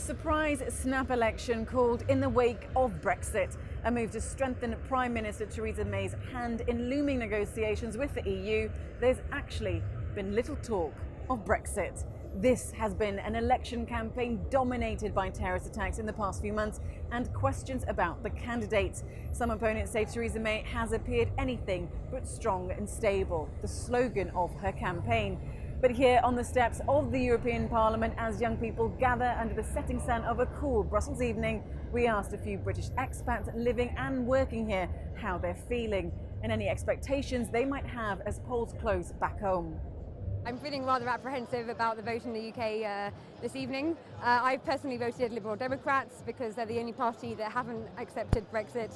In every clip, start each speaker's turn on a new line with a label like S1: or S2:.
S1: Surprise snap election called in the wake of Brexit, a move to strengthen Prime Minister Theresa May's hand in looming negotiations with the EU. There's actually been little talk of Brexit. This has been an election campaign dominated by terrorist attacks in the past few months and questions about the candidates. Some opponents say Theresa May has appeared anything but strong and stable, the slogan of her campaign. But here on the steps of the European Parliament, as young people gather under the setting sun of a cool Brussels evening, we asked a few British expats living and working here how they're feeling and any expectations they might have as polls close back home.
S2: I'm feeling rather apprehensive about the vote in the UK this evening. I personally voted Liberal Democrats because they're the only party that haven't accepted Brexit,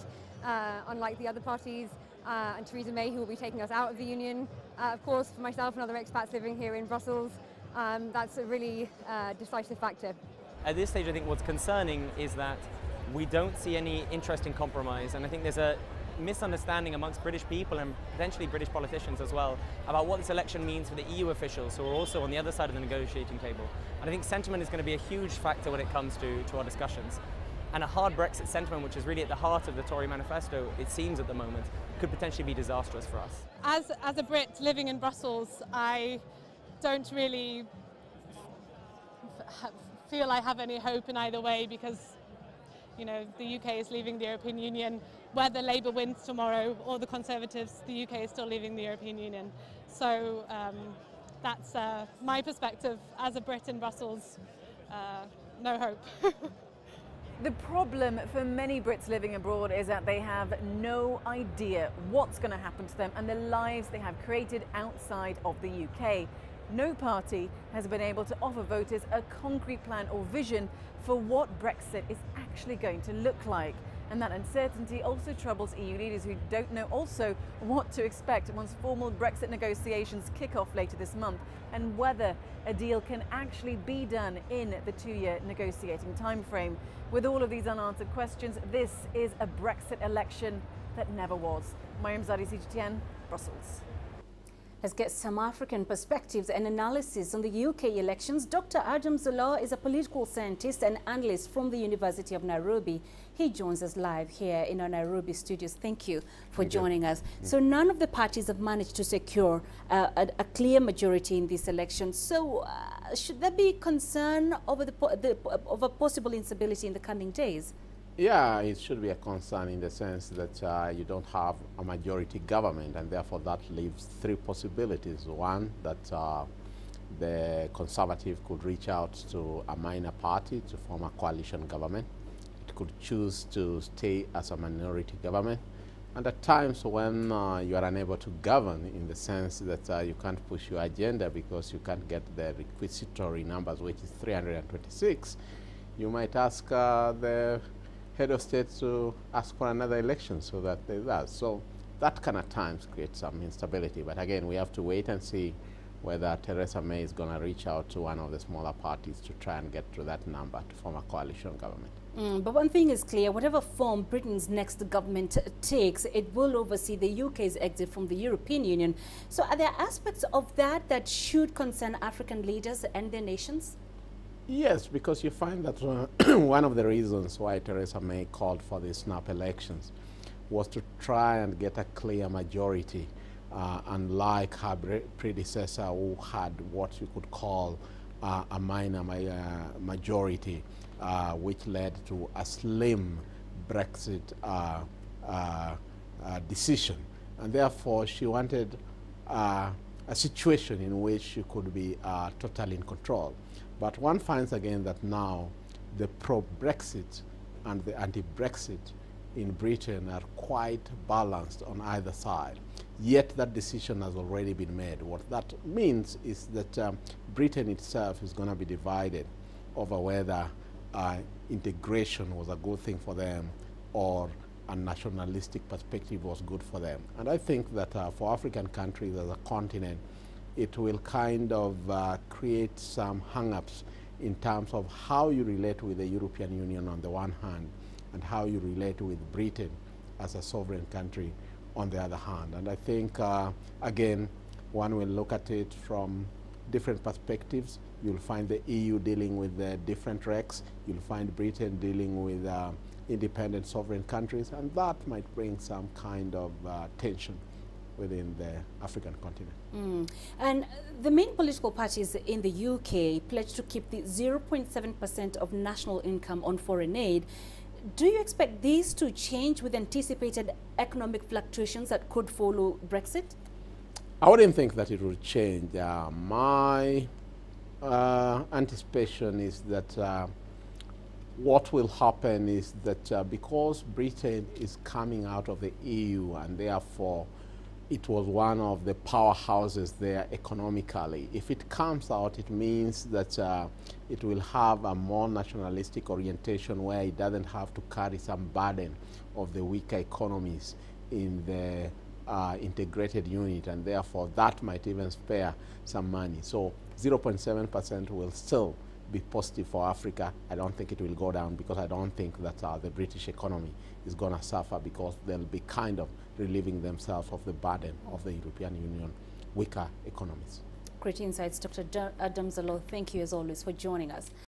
S2: unlike the other parties, and Theresa May, who will be taking us out of the Union. Of course, for myself and other expats living here in Brussels, that's a really decisive factor.
S3: At this stage, I think what's concerning is that we don't see any interest in compromise, and I think there's a misunderstanding amongst British people and potentially British politicians as well about what this election means for the EU officials who are also on the other side of the negotiating table. And I think sentiment is going to be a huge factor when it comes to our discussions. And a hard Brexit sentiment, which is really at the heart of the Tory manifesto, it seems at the moment, could potentially be disastrous for us.
S4: As a Brit living in Brussels, I don't really feel I have any hope in either way because, you know, the UK is leaving the European Union. Whether Labour wins tomorrow or the Conservatives, the UK is still leaving the European Union. So that's my perspective as a Brit in Brussels. No hope.
S1: The problem for many Brits living abroad is that they have no idea what's going to happen to them and the lives they have created outside of the UK. No party has been able to offer voters a concrete plan or vision for what Brexit is actually going to look like. And that uncertainty also troubles EU leaders who don't know also what to expect once formal Brexit negotiations kick off later this month and whether a deal can actually be done in the 2-year negotiating timeframe. With all of these unanswered questions, this is a Brexit election that never was. Mariam Zadi, CGTN, Brussels.
S5: Let's get some African perspectives and analysis on the UK elections. Dr. Adam Zola is a political scientist and analyst from the University of Nairobi. He joins us live here in our Nairobi studios. Thank you for joining us. So none of the parties have managed to secure a clear majority in this election. So should there be concern over of a possible instability in the coming days?
S6: Yeah, it should be a concern in the sense that you don't have a majority government, and therefore that leaves three possibilities. One, that the Conservative could reach out to a minor party to form a coalition government. It could choose to stay as a minority government. And at times when you are unable to govern, in the sense that you can't push your agenda because you can't get the requisitory numbers, which is 326, you might ask the head of state to ask for another election so that there's that. So that can at times create some instability. But again, we have to wait and see whether Theresa May is going to reach out to one of the smaller parties to try and get to that number to form a coalition government.
S5: But one thing is clear, whatever form Britain's next government takes, it will oversee the UK's exit from the European Union. So are there aspects of that that should concern African leaders and their nations?
S6: Yes, because you find that one of the reasons why Theresa May called for the snap elections was to try and get a clear majority, unlike her predecessor who had what you could call a minor majority, which led to a slim Brexit decision. And therefore, she wanted a situation in which she could be totally in control. But one finds again that now the pro-Brexit and the anti-Brexit in Britain are quite balanced on either side. Yet that decision has already been made. What that means is that Britain itself is going to be divided over whether integration was a good thing for them or a nationalistic perspective was good for them. And I think that for African countries as a continent, it will kind of create some hang-ups in terms of how you relate with the European Union on the one hand and how you relate with Britain as a sovereign country on the other hand. And I think, again, one will look at it from different perspectives. You'll find the EU dealing with different recs. You'll find Britain dealing with independent sovereign countries, and that might bring some kind of tension within the African continent.
S5: And the main political parties in the UK pledged to keep the 0.7% of national income on foreign aid. Do you expect these to change with anticipated economic fluctuations that could follow Brexit?
S6: I wouldn't think that it will change. My anticipation is that what will happen is that because Britain is coming out of the EU and therefore it was one of the powerhouses there economically, if it comes out, it means that it will have a more nationalistic orientation where it doesn't have to carry some burden of the weaker economies in the integrated unit, and therefore that might even spare some money. So 0.7% will still be positive for Africa. I don't think it will go down because I don't think that the British economy is going to suffer because they'll be kind of relieving themselves of the burden of the European Union weaker economies.
S5: Great insights, Dr. Adams Zolo. Thank you as always for joining us.